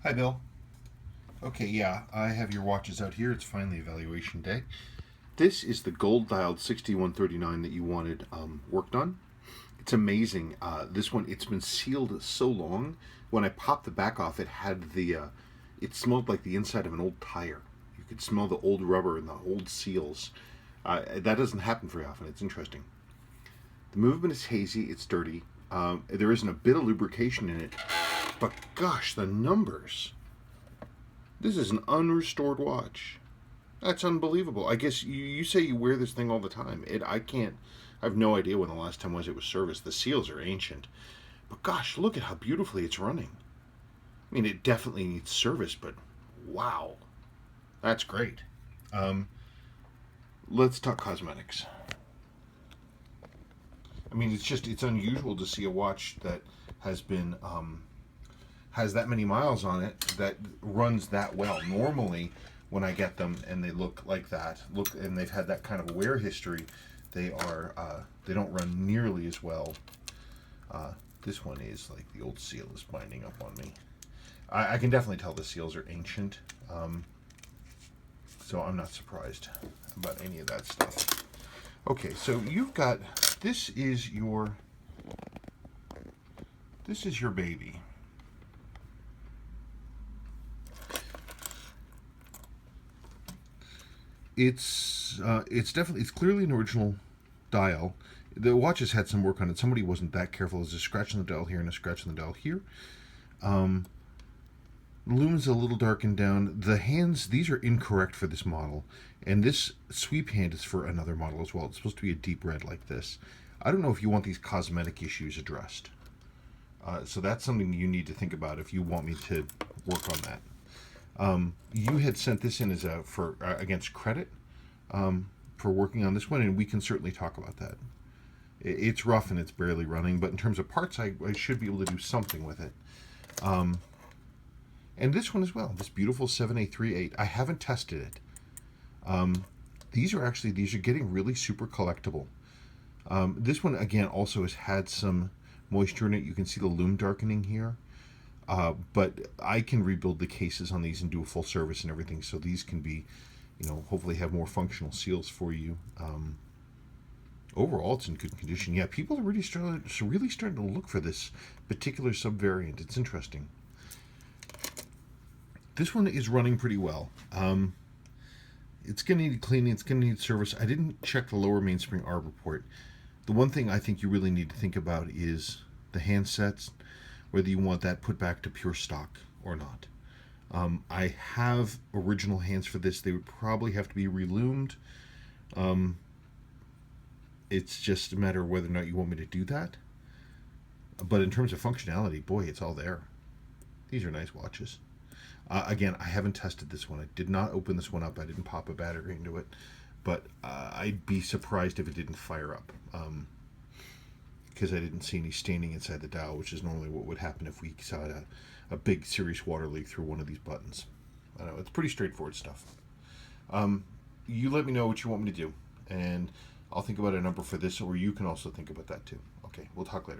Hi, Bill. Okay, yeah, I have your watches out here. It's finally evaluation day. This is the gold dialed 6139 that you wanted worked on. It's amazing. This one, it's been sealed so long. When I popped the back off, it smelled like the inside of an old tire. You could smell the old rubber and the old seals. That doesn't happen very often. It's interesting. The movement is hazy. It's dirty. There isn't a bit of lubrication in it. But gosh, the numbers. This is an unrestored watch. That's unbelievable. I guess you say you wear this thing all the time. I can't. I have no idea when the last time was it was serviced. The seals are ancient, but gosh, look at how beautifully it's running. I mean, it definitely needs service, but wow, that's great. Um, let's talk cosmetics. I mean, it's unusual to see a watch that has been has that many miles on it that runs that well. Normally, when I get them and they look like that, and they've had that kind of wear history, they don't run nearly as well. This one is like the old seal is binding up on me. I can definitely tell the seals are ancient, so I'm not surprised about any of that stuff. Okay, so you've got this is your baby. It's clearly an original dial. The watch has had some work on it. Somebody wasn't that careful. There's a scratch on the dial here and a scratch on the dial here. Um, the lumen's a little darkened down. The hands, these are incorrect for this model, and this sweep hand is for another model as well. It's supposed to be a deep red like this. I don't know if you want these cosmetic issues addressed. So that's something you need to think about if you want me to work on that. You had sent this in as for against credit for working on this one, and we can certainly talk about that. It's rough and it's barely running, but in terms of parts, I should be able to do something with it. And this one as well, this beautiful 7838. I haven't tested it. These are getting really super collectible. This one again also has had some moisture in it. You can see the lume darkening here. But I can rebuild the cases on these and do a full service and everything, so these can be, hopefully have more functional seals for you. Overall, it's in good condition. Yeah, people are really starting to look for this particular subvariant. It's interesting. This one is running pretty well. It's going to need cleaning. It's going to need service. I didn't check the lower mainspring arb report. The one thing I think you really need to think about is the handsets, whether you want that put back to pure stock or not. I have original hands for this. They would probably have to be relumed. It's just a matter of whether or not you want me to do that. But in terms of functionality, boy, it's all there. These are nice watches. Again, I haven't tested this one. I did not open this one up. I didn't pop a battery into it. But I'd be surprised if it didn't fire up. Because I didn't see any staining inside the dial, which is normally what would happen if we saw a big serious water leak through one of these buttons. I know, it's pretty straightforward stuff. You let me know what you want me to do, and I'll think about a number for this, or you can also think about that too. Okay, we'll talk later.